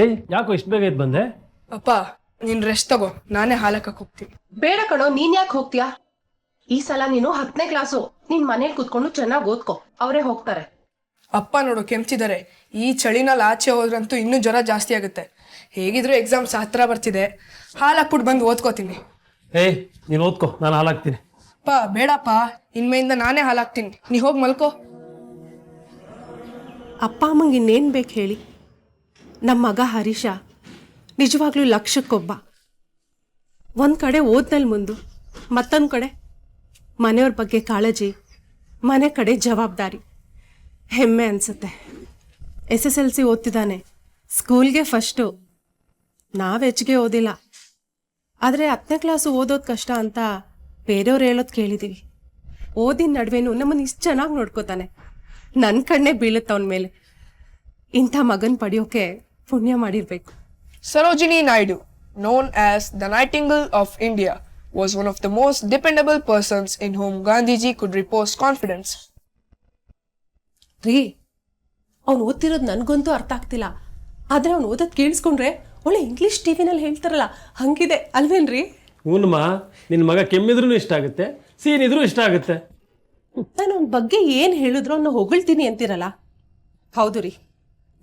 ಏಯ್ ಯಾಕೋ ಇಷ್ಟು ಬೇಗ ಎದ್ದು ಬಂದೆ? ಅಪ್ಪ ನೀನ್ ರೆಸ್ಟ್ ತಗೋ, ನಾನೇ ಹಾಲಕ್ಕಕ್ಕೆ ಹೋಗ್ತೀನಿ. ಬೇಡ ಕಣೋ, ನೀನ್ ಯಾಕೆ ಹೋಗ್ತೀಯಾ? ಈ ಸಲ ನೀನು 10ನೇ ಕ್ಲಾಸು, ನೀನ್ ಮನೇಲಿ ಕುತ್ಕೊಂಡು ಚೆನ್ನಾಗಿ ಓದ್ಕೋ, ಅವರೇ ಹೋಗ್ತಾರೆ. ಅಪ್ಪ ನೋಡು ಕೆಮ್ತಿದ್ದಾರೆ. ಈ ಚಳಿನಲ್ಲಿ ಆಚೆ ಹೋದ್ರಂತೂ ಇನ್ನೂ ಜ್ವರ ಜಾಸ್ತಿ ಆಗುತ್ತೆ. ಹೇಗಿದ್ರು ಎಕ್ಸಾಮ್ಸ್ ಹತ್ರ ಬರ್ತಿದೆ, ಹಾಲಾಕ್ಬಿಟ್ಟು ಬಂದು ಓದ್ಕೋತೀನಿ. ಏಯ್ ನೀನು ಓದ್ಕೋ, ನಾನು ಹಾಲಾಕ್ತೀನಿ. ಅಪ್ಪ ಬೇಡಪ್ಪ, ಇನ್ಮೆಯಿಂದ ನಾನೇ ಹಾಲಾಕ್ತೀನಿ, ನೀ ಹೋಗಿ ಮಲ್ಕೋ. ಅಪ್ಪ ಅಮ್ಮಂಗೆ ಇನ್ನೇನು ಬೇಕು ಹೇಳಿ? ನಮ್ಮ ಮಗ ಹರೀಶ ನಿಜವಾಗ್ಲೂ ಲಕ್ಷಕ್ಕೊಬ್ಬ. ಒಂದು ಕಡೆ ಓದ್ನಲ್ಲಿ ಮುಂದು, ಮತ್ತೊಂದು ಕಡೆ ಮನೆಯವ್ರ ಬಗ್ಗೆ ಕಾಳಜಿ, ಮನೆ ಕಡೆ ಜವಾಬ್ದಾರಿ. ಹೆಮ್ಮೆ ಅನಿಸುತ್ತೆ. SSLC ಓದ್ತಿದ್ದಾನೆ, ಸ್ಕೂಲ್ಗೆ ಫಸ್ಟು. ನಾವು ಹೆಚ್ಚಿಗೆ ಓದಿಲ್ಲ, ಆದರೆ 10ನೇ ಕ್ಲಾಸು ಓದೋದು ಕಷ್ಟ ಅಂತ ಬೇರೆಯವ್ರು ಹೇಳೋದು ಕೇಳಿದ್ದೀವಿ. ಓದಿನ ನಡುವೆನೂ ನಮ್ಮನ್ನು ಇಷ್ಟು ಚೆನ್ನಾಗಿ ನೋಡ್ಕೋತಾನೆ. ನನ್ನ ಕಣ್ಣೇ ಬೀಳುತ್ತೆ ಅವನ ಮೇಲೆ. ಇಂಥ ಮಗನ ಪಡೆಯೋಕೆ ಪುಣ್ಯ ಮಾಡಿರಬೇಕು. Sarojini Naidu, known as the Nightingale of India, was one of the most dependable persons in whom Gandhiji could repose confidence. ರೀ, ಅವ್ನು ಓದ್ತಿರೋದು ನನಗಂತೂ ಅರ್ಥ ಆಗ್ತಿಲ್ಲ, ಆದರೆ ಅವ್ನು ಓದೋದು ಕೇಳಿಸ್ಕೊಂಡ್ರೆ ಒಳ್ಳೆ ಇಂಗ್ಲೀಷ್ ಟಿವಿನಲ್ಲಿ ಹೇಳ್ತಾರಲ್ಲ ಹಂಗಿದೆ ಅಲ್ವೇನ್ರಿ? ಹೂನಮ್ಮ, ನಿನ್ನ ಮಗ ಕೆಮ್ಮಿದ್ರೂ ಇಷ್ಟ ಆಗುತ್ತೆ, ಸೀನಿದ್ರೂ ಇಷ್ಟ ಆಗುತ್ತೆ. ನಾನು ಅವನ ಬಗ್ಗೆ ಏನು ಹೇಳಿದ್ರು ಅವನ್ನ ಹೊಗಳ್ತೀನಿ ಅಂತಿರಲ್ಲ. ಹೌದು ರೀ,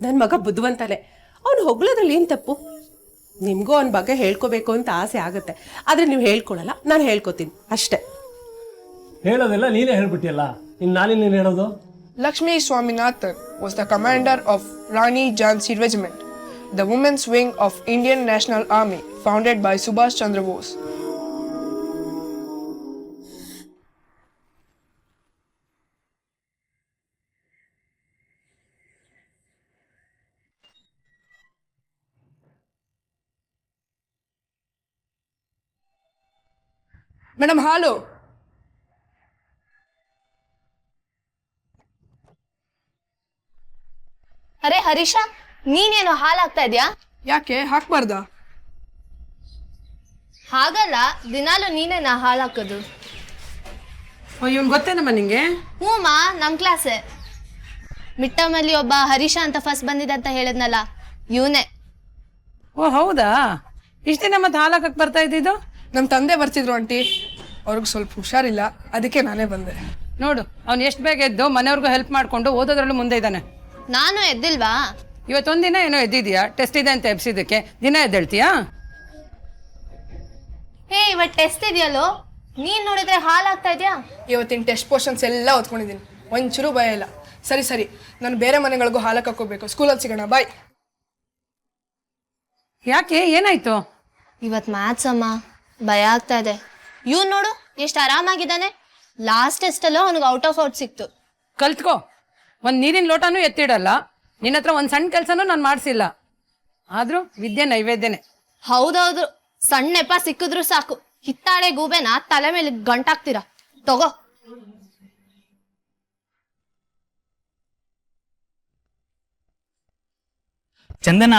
ನನ್ನ ಮಗ ಬುದ್ಧಿವಂತಾನೆ, ಅವನು ಹೊಗಳೋದ್ರಲ್ಲಿ ಏನು ತಪ್ಪು? ನಿಮಗೂ ಅವನ ಬಗ್ಗೆ ಹೇಳ್ಕೋಬೇಕು ಅಂತ ಆಸೆ ಆಗುತ್ತೆ, ಆದರೆ ನೀವು ಹೇಳ್ಕೊಳಲ್ಲ, ನಾನು ಹೇಳ್ಕೊತೀನಿ ಅಷ್ಟೇ. ಹೇಳೋದೆಲ್ಲ ನೀನೇ ಹೇಳ್ಬಿಟ್ಟಿಯಲ್ಲ, ಇನ್ನು ನಾನೇನು ನೀನು ಹೇಳೋದು? Lakshmi Swaminathan was the commander of Rani Jhansi Regiment, the women's wing of Indian National Army founded by Subhash Chandra Bose. Madam ಹಾಲು. ಅರೆ ಹರೀಶ, ನೀನೇನು ಹಾಲಾಗ್ತಾ ಇದ್ಯಾ? ಯಾಕೆ ಹಾಕ್ಬಾರ್ದಾ? ಹಾಗಲ್ಲ, ದಿನಾಲು ನೀನೇನಾ ಹಾಲಾಕೋದು? ಇವನು ಗೊತ್ತೇನಮ್ಮ ನಿಂಗೆ? ಹ್ಞೂಮ್ಮ, ನಮ್ಮ ಕ್ಲಾಸೆ. ಮಿಟ್ಟಮಲ್ಲಿ ಒಬ್ಬ ಹರೀಶ ಅಂತ ಫಸ್ಟ್ ಬಂದಿದೆ ಅಂತ ಹೇಳಿದ್ನಲ್ಲ, ಇವನೇ. ಓ ಹೌದಾ? ಇಷ್ಟು ದಿನ ಮತ್ತೆ ಹಾಲಾಕಕ್ಕೆ ಬರ್ತಾ ಇದ್ದಿದ್ದು? ನಮ್ಮ ತಂದೆ ಬರ್ತಿದ್ರು ಆಂಟಿ, ಅವ್ರಿಗೆ ಸ್ವಲ್ಪ ಹುಷಾರಿಲ್ಲ, ಅದಕ್ಕೆ ನಾನೇ ಬಂದೆ. ನೋಡು, ಅವ್ನು ಎಷ್ಟು ಬೇಗ ಎದ್ದು ಮನೆಯವ್ರಿಗೂ ಹೆಲ್ಪ್ ಮಾಡಿಕೊಂಡು ಓದೋದ್ರಲ್ಲೂ ಮುಂದೆ ಇದ್ದಾನೆ. ನಾನು ಎದ್ದಿಲ್ವಾ? ಇವತ್ತೊಂದಿನ ಏನೋ ಎದ್ದಿದ್ಯಾ, ಟೆಸ್ಟ್ ಇದೆ ಅಂತ ಎಬ್ಸಿದ್ದಕ್ಕೆ. ದಿನ ಎದ್ದೇಳ್ತೀಯಾ? ಹೇ, ಇವತ್ತು ಟೆಸ್ಟ್ ಇದೆಯಲ್ಲೋ, ನೀನು ನೋಡಿದ್ರೆ ಹಾಲಾಗ್ತಾ ಇದೆಯಾ? ಇವತ್ತಿನ ಟೆಸ್ಟ್ ಪೋರ್ಷನ್ಸ್ ಎಲ್ಲ ಓದ್ಕೊಂಡಿದ್ದೀನಿ, ಒಂಚೂರು ಭಯ ಇಲ್ಲ. ಸರಿ ಸರಿ, ನಾನು ಬೇರೆ ಮನೆಗಳಿಗೂ ಹಾಲಕ್ಕೆ ಹಾಕೋಬೇಕು. ಸ್ಕೂಲಲ್ಲಿ ಸಿಗೋಣ, ಬಾಯ್. ಯಾಕೆ, ಏನಾಯ್ತು? ಇವತ್ತು ಮ್ಯಾಥ್ಸ್ ಅಮ್ಮ, ಭಯ ಆಗ್ತಾ ಇದೆ. ಇವ್ನು ನೋಡು ಎಷ್ಟು ಆರಾಮಾಗಿದ್ದಾನೆ. ಲಾಸ್ಟ್ ಟೆಸ್ಟಲ್ಲೂ ಅವನಿಗೆ ಔಟ್ ಆಫ್ ಔಟ್ ಸಿಕ್ತು. ಕಲ್ತ್ಕೋ. ಒಂದು ನೀರಿನ ಲೋಟನೂ ಎತ್ತಿಡಲ್ಲ. ನಿನ್ನ ಹತ್ರ ಒಂದು ಸಣ್ಣ ಕೆಲಸನೂ ನಾನು ಮಾಡಿಸಿಲ್ಲ. ಆದರೂ ವಿದ್ಯೆ ನೈವೇದ್ಯನೇ. ಹೌದೌದು, ಸಣ್ಣ ನೆಪ ಸಿಕ್ಕಿದ್ರು ಸಾಕು, ಹಿತ್ತಾಳೆ ಗೂಬೆನ ತಲೆ ಮೇಲೆ ಗಂಟಾಕ್ತೀರಾ. ತಗೋ. ಚಂದನ,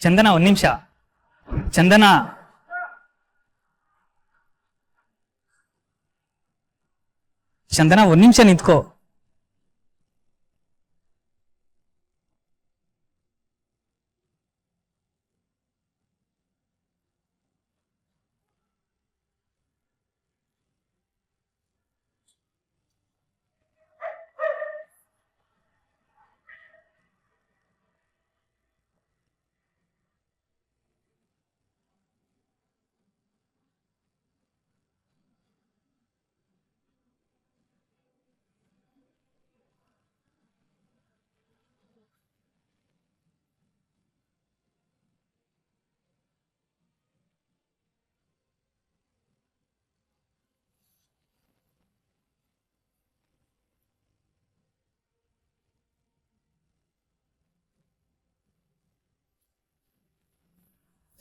ಚಂದನ, ಒಂದು ನಿಮಿಷ. ಚಂದನ, ಚಂದನ, ಒಂದು ನಿಮಿಷ ನಿಂತ್ಕೋ.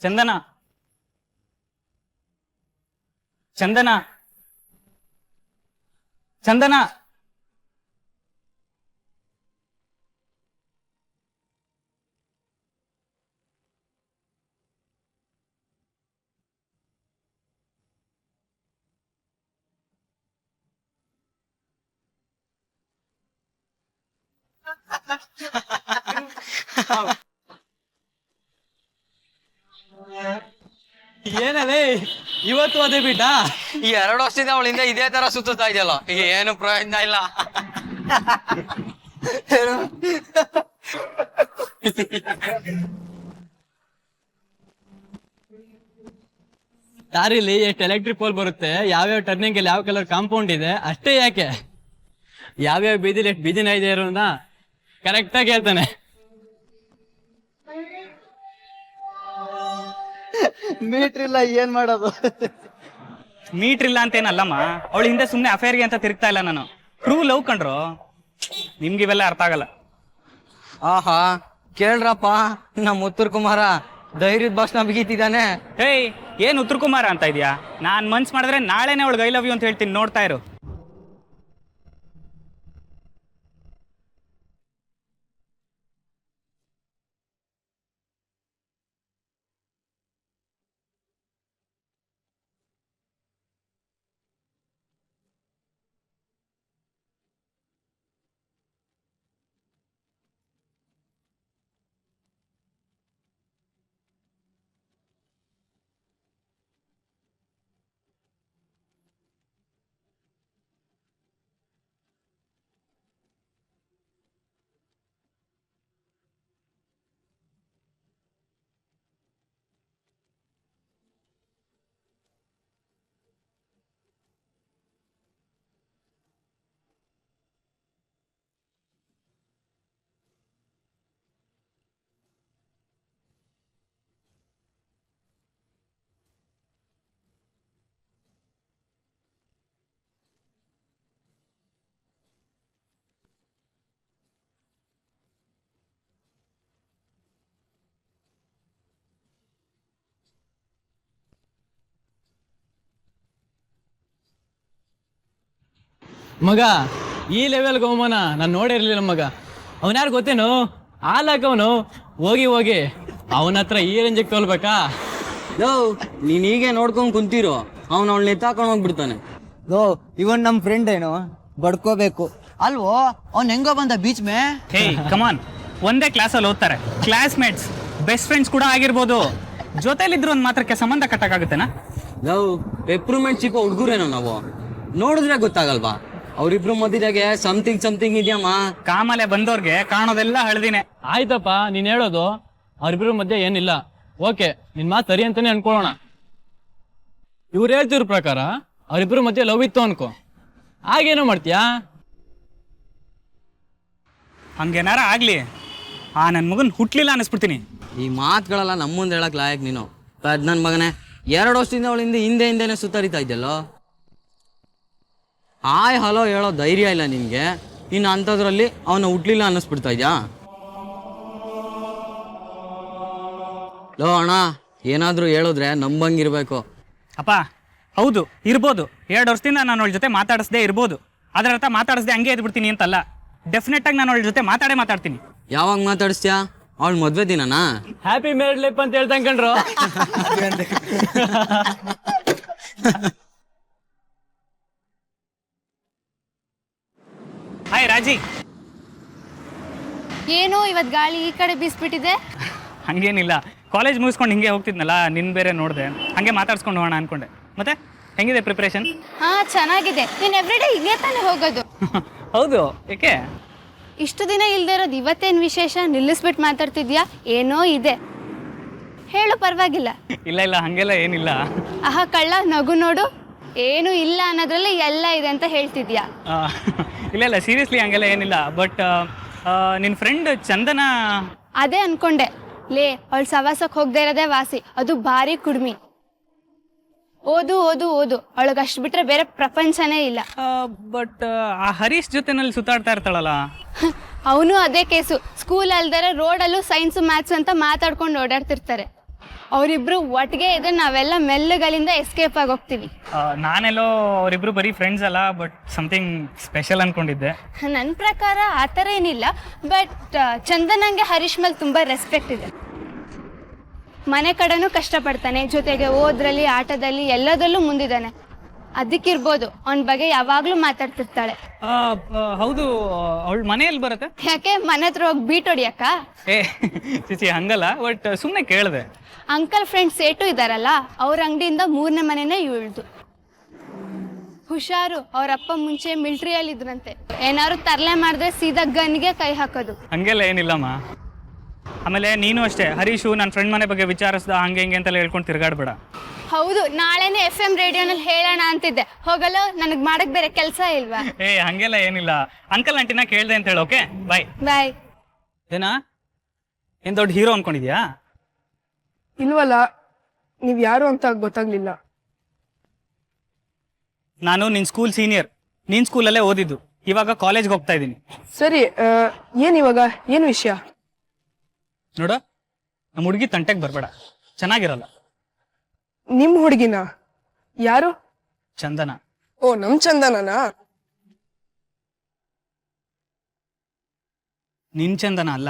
ಚಂದನ, ಚಂದನ, ಚಂದನ. ಇವತ್ತು ಅದೇ ಬಿಟ್ಟ ಈ 2 ವರ್ಷದಿಂದ ಅವಳಿಂದ ಇದೇ ತರ ಸುತ್ತಾ ಇದೆಯಲ್ಲ ಈಗ ಏನು ಪ್ರಯೋಜನ ಇಲ್ಲ. ದಾರಿಲಿ ಎಷ್ಟು ಎಲೆಕ್ಟ್ರಿಕ್ ಪೋಲ್ ಬರುತ್ತೆ, ಯಾವ್ಯಾವ ಟರ್ನಿಂಗ್ ಅಲ್ಲಿ ಯಾವ ಕಲರ್ ಕಾಂಪೌಂಡ್ ಇದೆ ಅಷ್ಟೇ ಯಾಕೆ, ಯಾವ್ಯಾವ ಬೀದಿಲಿ ಎಷ್ಟು ಬೀದಿನ ಇದೆ ಇರೋನ ಕರೆಕ್ಟ್ ಆಗಿ ಹೇಳ್ತಾನೆ. ಮೀಟ್ರ್ ಇಲ್ಲ ಏನ್ ಮಾಡೋದು? ಮೀಟ್ರ್ ಇಲ್ಲ ಅಂತೇನಲ್ಲಮ್ಮ, ಅವಳ ಹಿಂದೆ ಸುಮ್ಮನೆ ಅಫೇರ್ಗೆ ಅಂತ ತಿರುಗ್ತಾ ಇಲ್ಲ ನಾನು. ಟ್ರೂ ಲವ್ ಕಂಡ್ರು ನಿಮ್ಗೆ ಇವೆಲ್ಲ ಅರ್ಥ ಆಗಲ್ಲ. ಆಹಾ ಕೇಳ್ರಪ್ಪ, ನಮ್ಮ ಉತ್ತರ ಕುಮಾರ ಧೈರ್ಯದ ಭಾಷಣ ಬಿಗಿತಿದ್ದಾನೆ. ಹೇಯ್, ಏನ್ ಉತ್ತರ ಕುಮಾರ ಅಂತ ಇದೆಯಾ? ನಾನ್ ಮನ್ಸ್ ಮಾಡಿದ್ರೆ ನಾಳೆನೆ ಅವಳಿಗೆ ಐ ಲವ್ ಯು ಅಂತ ಹೇಳ್ತೀನಿ, ನೋಡ್ತಾ ಇರು. ಮಗ ಈ ಲೆವೆಲ್ಗೆ ಹೋಮನ ನಾನು ನೋಡಿರ್ಲಿಲ್ಲ ಮಗ. ಅವನ್ಯಾರು ಗೊತ್ತೇನು? ಹಾಲಾಕವನು ಹೋಗಿ ಹೋಗಿ ಅವನ ಹತ್ರ ಈ ರೇಂಜಿಗೆ ತೋಲ್ಬೇಕಾ? ನೀನ್ ಹೀಗೆ ನೋಡ್ಕೊಂಡ್ ಕುಂತೀರೋ, ಅವ್ನು ಅವಳು ಎತ್ತಾಕೊಂಡು ಹೋಗ್ಬಿಡ್ತಾನೆ. ಇವನ್ ನಮ್ ಫ್ರೆಂಡ್ ಏನು ಬಡ್ಕೋಬೇಕು ಅಲ್ವೋ? ಅವ್ನ್ ಹೆಂಗೋ ಬಂದ ಬೀಚ್ ಮೇ. ಹೇಯ್ ಕಮಾನ್, ಒಂದೇ ಕ್ಲಾಸಲ್ಲಿ ಓದ್ತಾರೆ, ಕ್ಲಾಸ್ಮೇಟ್ಸ್, ಬೆಸ್ಟ್ ಫ್ರೆಂಡ್ಸ್ ಕೂಡ ಆಗಿರ್ಬೋದು. ಜೊತೆಲಿದ್ರು ಒಂದ್ ಮಾತ್ರಕ್ಕೆ ಸಂಬಂಧ ಕಟ್ಟಕ್ಕಾಗುತ್ತೇನಾ? ಪೆಪ್ರೂಮೆಂಟ್ ಚಿಕ್ಕ ಹುಡುಗರೇನೋ ನಾವು, ನೋಡಿದ್ರೆ ಗೊತ್ತಾಗಲ್ವಾ? ಅವ್ರಿಬ್ರು ಮಧ್ಯದಾಗೆ ಸಮಥಿಂಗ್ ಇದೆಯಮ್ಮ. ಕಾಮಲೆ ಬಂದವ್ರಿಗೆ ಕಾಣೋದೆಲ್ಲ ಹಳ್ದಿನೇ. ಆಯ್ತಪ್ಪ, ನೀನ್ ಹೇಳೋದು ಅವ್ರಿಬ್ರು ಮಧ್ಯೆ ಏನಿಲ್ಲ. ಓಕೆ, ನಿನ್ ಮಾತು ಸರಿ ಅಂತಾನೆ ಅನ್ಕೊಳ್ಳೋಣ. ಇವ್ರು ಹೇಳ್ತಿರೋ ಪ್ರಕಾರ ಅವ್ರಿಬ್ರು ಮಧ್ಯೆ ಲವ್ ಇತ್ತು ಅನ್ಕೋ, ಆಗೇನೋ ಮಾಡ್ತೀಯಾ? ಹಂಗೇನಾರ ಆಗ್ಲಿ, ನನ್ ಮಗನ್ ಹುಟ್ಲಿಲ್ಲ ಅನಿಸ್ಬಿಡ್ತೀನಿ. ಈ ಮಾತುಗಳೆಲ್ಲ ನಮ್ಮ ಮುಂದೆ ಹೇಳಕ್ ಲಾಯಕ್ ನೀನು. ನನ್ನ ಮಗನೇ 2 ವರ್ಷದಿಂದ ಅವಳಿಂದ ಹಿಂದೆನೆ ಸುತ್ತರಿತಾ ಇದ್ದಲ್ಲೋ. ಹಾಯ್ ಹಲೋ ಹೇಳೋ ಧೈರ್ಯ ಇಲ್ಲ ನಿನ್ಗೆ. ಇನ್ನು ಅಂಥದ್ರಲ್ಲಿ ಅವನ ಹುಟ್ಲಿಲ್ಲ ಅನ್ನಿಸ್ಬಿಡ್ತಾ ಇದ್ಯಾ? ಲೋ ಅಣ್ಣ, ಏನಾದ್ರೂ ಹೇಳಿದ್ರೆ ನಂಬಂಗಿರ್ಬೇಕು. ಅಪ್ಪ ಹೌದು ಇರ್ಬೋದು, 2 ವರ್ಷದಿಂದ ನಾನು ಅವಳ ಜೊತೆ ಮಾತಾಡಿಸ್ದೇ ಇರ್ಬೋದು. ಅದರ ಅರ್ಥ ಮಾತಾಡಿಸ್ದೆ ಹಂಗೆ ಎದ್ಬಿಡ್ತೀನಿ ಅಂತಲ್ಲ. ಡೆಫಿನೆಟ್ ಆಗಿ ನಾನು ಅವಳ ಜೊತೆ ಮಾತಾಡ್ತೀನಿ. ಯಾವಾಗ ಮಾತಾಡಿಸ್ತೀಯಾ? ಅವಳ ಮದ್ವೆ ದಿನನಾ? ಹ್ಯಾಪಿ ಮ್ಯಾರಿಡ್ ಲೈಫ್ ಅಂತ ಹೇಳ್ತಾ ಕಣ್ರು. ಹಾಯ್ ರಾಜಿ. ಏನೋ ಇವತ್ತು ಗಾಳಿ ಈ ಕಡೆ ಬೀಸ್ಬಿಟ್ಟಿದೆ. ಹಂಗೇನಿಲ್ಲ, ಕಾಲೇಜ್ ಮುಗಿಸ್ಕೊಂಡು ಹಿಂಗೆ ಹೋಗ್ತಿದ್ನಲ್ಲ, ನಿನ್ ಬೇರೆ ನೋಡಿದೆ, ಹಂಗೆ ಮಾತಾಡ್ಸ್ಕೊಂಡು ಹೋಗೋಣ ಅನ್ಕೊಂಡೆ. ಮತ್ತೆ ಹೆಂಗಿದೆ ಪ್ರಿಪ್ರೇಷನ್? ಹಾ ಚೆನ್ನಾಗಿದೆ. ನೀನು ಎವ್ರಿಡೇ ಹಿಂಗೆ ತಾನೇ ಹೋಗೋದು? ಹೌದು, ಏಕೆ? ಇಷ್ಟು ದಿನ ಇಲ್ದೇ ಇರೋದು ಇವತ್ತೇನು ವಿಶೇಷ? ನಿಲ್ಲಿಸ್ಬಿಟ್ಟು ಮಾತಾಡ್ತಿದ್ಯಾ? ಏನೋ ಇದೆ, ಹೇಳು ಪರವಾಗಿಲ್ಲ. ಇಲ್ಲ ಹಂಗೆಲ್ಲ ಏನಿಲ್ಲ. ಆಹಾ ಕಳ್ಳ, ನಗು ನೋಡು. ಏನು ಇಲ್ಲ ಅನ್ನೋದ್ರಲ್ಲಿ ಎಲ್ಲ ಇದೆ ಅಂತ ಹೇಳ್ತಿದ್ಯಾ? ಇಲ್ಲ ಸೀರಿಯಸ್ಲಿ ಹಂಗೆಲ್ಲ ಏನಿಲ್ಲ. ಬಟ್ ನಿನ್ನ ಫ್ರೆಂಡ್ ಚಂದನ, ಅದೇ ಅನ್ಕೊಂಡೆ. ಲೇ, ಅವಳು ಸವಾಸಕ್ಕೆ ಹೋಗದೆ ಇರೋದೇ ವಾಸಿ, ಅದು ಭಾರಿ ಕುಡ್ಮಿ. ಓದು ಓದು ಓದು, ಅವಳಿಗೆ ಅಷ್ಟು ಬಿಟ್ರೆ ಬೇರೆ ಪ್ರಪಂಚನೇ ಇಲ್ಲ. ಬಟ್ ಆ ಹರೀಶ್ ಜೊತೆನಲ್ಲಿ ಸುತ್ತಾಡ್ತಾ ಇರ್ತಾಳಲ್ಲ. ಅವನು ಅದೇ ಕೇಸು. ಸ್ಕೂಲ್ ಅಲ್ದರೆ ರೋಡಲ್ಲೂ ಸೈನ್ಸು ಮ್ಯಾಥ್ಸ್ ಅಂತ ಮಾತಾಡ್ಕೊಂಡು ಓಡಾಡ್ತಿರ್ತಾರೆ. ಅವರಿಬ್ರು ಒಟ್ಟಿಗೆ ಇದ್ರೆ ನಾವೆಲ್ಲ ಮೆಲ್ಲಗಲಿಂದ ಎಸ್ಕೇಪ್ ಆಗಿ ಹೋಗ್ತೀವಿ. ನಾನೆಲ್ಲೋ ಅವರಿಬ್ರು ಬರೀ ಫ್ರೆಂಡ್ಸ್ ಅಲ್ಲ, ಬಟ್ ಸಮಥಿಂಗ್ ಸ್ಪೆಷಲ್ ಅನ್ಕೊಂಡಿದ್ದೆ. ನನ್ನ ಪ್ರಕಾರ ಆ ಥರ ಏನಿಲ್ಲ. ಬಟ್ ಚಂದನಂಗೆ ಹರೀಶ್ ಮೇಲೆ ತುಂಬ ರೆಸ್ಪೆಕ್ಟ್ ಇದೆ. ಮನೆ ಕಡೆನೂ ಕಷ್ಟಪಡ್ತಾನೆ, ಜೊತೆಗೆ ಓದ್ರಲ್ಲಿ ಆಟದಲ್ಲಿ ಎಲ್ಲದರಲ್ಲೂ ಮುಂದಿದ್ದಾನೆ. ಅದಕ್ಕಿರ್ಬೋದು ಅವನ ಬಗ್ಗೆ ಯಾವಾಗ್ಲೂ ಮಾತಾಡ್ತಿರ್ತಾಳೆ. ಹೌದು, ಅವಳ ಮನೆಯಲ್ಲಿ ಬರುತ್ತೆ. ಯಾಕೆ ಮನೆ ಹತ್ರ ಹೋಗಿ ಬೀಟ್ ಹೊಡಿಯಕ್ಕ? ಏ ಚಿಚಿ ಹಂಗಲ್ಲ, ಬಟ್ ಸುಮ್ಮನೆ ಕೇಳಿದೆ. ಅಂಕಲ್ ಫ್ರೆಂಡ್ ಸೇಟು ಇದಾರಲ್ಲ, ಅವ್ರ ಅಂಗಡಿಯಿಂದ 3ನೇ ಮನೆನೇ ಇವಳ್ದು. ಹುಷಾರು, ಅವ್ರಪ್ಪ ಮುಂಚೆ ಮಿಲ್ಟ್ರಿಯಲ್ಲಿ ಇದ್ರಂತೆ. ಏನಾದ್ರು ತರಲೆ ಮಾಡಿದ್ರೆ ಸೀದಾ ಗನ್ಗೆ ಕೈ ಹಾಕೋದು. ಹಂಗೆಲ್ಲ ಏನಿಲ್ಲಮ್ಮ. ಆಮೇಲೆ ನೀನು ಅಷ್ಟೇ, ಹರೀಶು ನನ್ನ ಫ್ರೆಂಡ್ ಮನೆ ಬಗ್ಗೆ ವಿಚಾರಿಸ್ದ ಹಂಗೆ ಹಿಂಗೆ ಅಂತೆಲ್ಲ ಹೇಳ್ಕೊಂಡು ತಿರ್ಗಾಡ್ಬೇಡ. ಹೌದು, ನಾಳೆನೇ FM ರೇಡಿಯೋನಲ್ಲಿ ಹೇಳೋಣ ಅಂತಿದ್ದೆ. ಹೋಗಲ್ಲ, ನನಗೆ ಮಾಡಕ್ ಬೇರೆ ಕೆಲಸ ಇಲ್ವಾ? ಏ ಹಂಗೆಲ್ಲ ಏನಿಲ್ಲ, ಅಂಕಲ್ ಆಂಟಿನ ಕೇಳ್ದೆ ಅಂತ ಹೇಳು. Okay bye. ಬಾಯ್. ಏನಾ ಏನ್ ದೊಡ್ಡ ಹೀರೋ ಅನ್ಕೊಂಡಿದ್ಯಾ? ಇಲ್ವಲ್ಲ, ನೀವ್ ಯಾರು ಅಂತ ಗೊತ್ತಾಗ್ಲಿಲ್ಲ. ನಾನು ನಿನ್ ಸ್ಕೂಲ್ ಸೀನಿಯರ್, ನಿನ್ ಸ್ಕೂಲಲ್ಲೇ ಓದಿದ್ದು. ಇವಾಗ ಕಾಲೇಜ್ಗೆ ಹೋಗ್ತಾ ಇದ್ದೀನಿ. ಸರಿ, ಏನ್ ಇವಾಗ ಏನ್ ವಿಷಯ? ನೋಡ, ನಮ್ಮ ಹುಡುಗಿ ತಂಟೆಗೆ ಬರ್ಬೇಡ, ಚೆನ್ನಾಗಿರಲ್ಲ. ನಿಮ್ ಹುಡುಗಿನ? ಯಾರು? ಚಂದನ. ಓ, ನಮ್ ಚಂದನನಾ? ನಿನ್ ಚಂದನ ಅಲ್ಲ,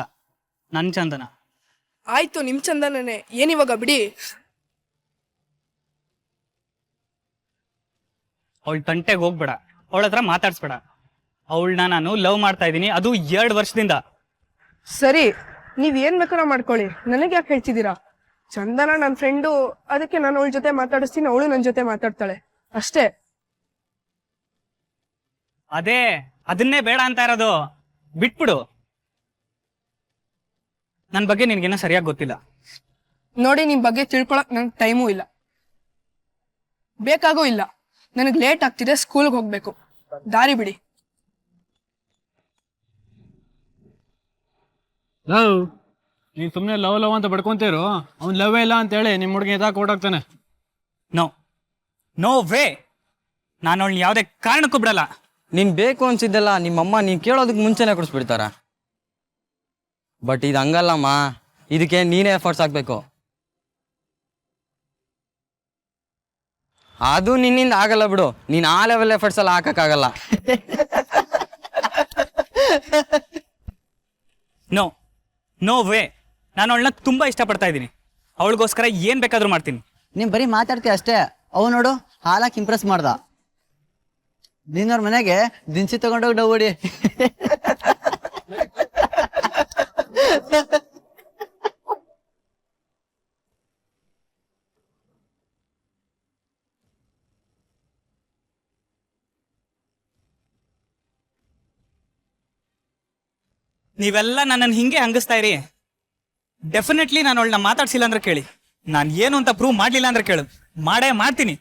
ನನ್ ಚಂದನ. ಆಯ್ತು, ನಿಮ್ ಚಂದನನೇ. ಏನಿವಾಗ ಬಿಡಿ. ಅವಳ ತಂಟೆಗೆ ಹೋಗ್ಬೇಡ, ಅವಳ ಹತ್ರ ಮಾತಾಡ್ಸ್ಬೇಡ. ಅವಳನ್ನ ನಾನು ಲವ್ ಮಾಡ್ತಾ ಇದ್ದೀನಿ, ಅದು 2 ವರ್ಷದಿಂದ. ಸರಿ, ನೀವ್ ಏನ್ ಬೇಕಾರ ಮಾಡ್ಕೊಳ್ಳಿ, ನನಗೆ ಯಾಕೆ ಹೇಳ್ತಿದ್ದೀರಾ? ಚಂದನ ನನ್ನ ಫ್ರೆಂಡು, ಅದಕ್ಕೆ ನಾನು ಅವಳ ಜೊತೆ ಮಾತಾಡಿಸ್ತೀನಿ, ಅವಳು ನನ್ನ ಜೊತೆ ಮಾತಾಡ್ತಾಳೆ ಅಷ್ಟೇ. ಅದನ್ನೇ ಬೇಡ ಅಂತ ಇರೋದು. ಬಿಟ್ಬಿಡು. ನನ್ನ ಬಗ್ಗೆ ನಿನ್ಗೇನೋ ಸರಿಯಾಗಿ ಗೊತ್ತಿಲ್ಲ. ನೋಡಿ, ನಿಮ್ ಬಗ್ಗೆ ತಿಳ್ಕೊಳಕ್ ನಂಗೆ ಟೈಮೂ ಇಲ್ಲ, ಬೇಕಾಗೂ ಇಲ್ಲ. ನನಗೆ ಲೇಟ್ ಆಗ್ತಿದೆ, ಸ್ಕೂಲ್ಗೆ ಹೋಗ್ಬೇಕು. ದಾರಿ ಬಿಡಿ. ಲವ್, ನೀನ್ ಸುಮ್ಮನೆ ಲವ್ ಲವ್ ಅಂತ ಬಡ್ಕೊಂತೀರು. ಅವ್ನು ಲವ್ ಇಲ್ಲ ಅಂತ ಹೇಳಿ ನಿಮ್ಮ ಹುಡುಗಿ ಎದಾಕ್ ಓಡಾಗ್ತಾನೆ. ನೋ ವೇ, ನಾನು ಅವಳನ್ನ ಯಾವುದೇ ಕಾರಣಕ್ಕೂ ಬಿಡಲ್ಲ. ನೀನ್ ಬೇಕು ಅನ್ಸಿದ್ದೆಲ್ಲ ನಿಮ್ಮಮ್ಮ ನೀನ್ ಕೇಳೋದಕ್ಕೆ ಮುಂಚೆನೆ ಕೊಡಿಸ್ಬಿಡ್ತಾರ. ಬಟ್ ಇದು ಹಂಗಲ್ಲಮ್ಮ, ಇದಕ್ಕೆ ನೀನೇ ಎಫರ್ಟ್ಸ್ ಹಾಕ್ಬೇಕು. ಅದು ನಿನ್ನಿಂದ ಆಗಲ್ಲ ಬಿಡು, ನೀನ್ ಆ ಲೆವೆಲ್ ಎಫರ್ಟ್ಸ್ ಎಲ್ಲ ಹಾಕಕ್ಕಾಗಲ್ಲ. ನೋ ವೇ, ನಾನು ಅವಳನ್ನ ತುಂಬಾ ಇಷ್ಟಪಡ್ತಾ ಇದ್ದೀನಿ. ಅವಳಿಗೋಸ್ಕರ ಏನ್ ಬೇಕಾದ್ರೂ ಮಾಡ್ತೀನಿ. ನೀನ್ ಬರೀ ಮಾತಾಡ್ತೀಯ ಅಷ್ಟೇ. ಅವ್ ನೋಡು, ಹಾಲಾಕ್ ಇಂಪ್ರೆಸ್ ಮಾಡ್ದ. ನಿನ್ನವ್ರ ಮನೆಗೆ ದಿನಸಿ ತಗೊಂಡೋಗಿ ಡವ್ ಹೊಡಿ. ನೀವೆಲ್ಲ ನನ್ನನ್ನು ಹಿಂಗೆ ಹಂಗಿಸ್ತಾ ಇರಿ. ಡೆಫಿನೆಟ್ಲಿ ನಾನು ಅವಳನ್ನ ಮಾತಾಡ್ಸಿಲ್ಲ ಅಂದ್ರೆ ಕೇಳಿ, ನಾನು ಏನು ಅಂತ ಪ್ರೂವ್ ಮಾಡ್ಲಿಲ್ಲ ಅಂದ್ರೆ ಕೇಳು, ಮಾಡೇ ಮಾಡ್ತೀನಿ.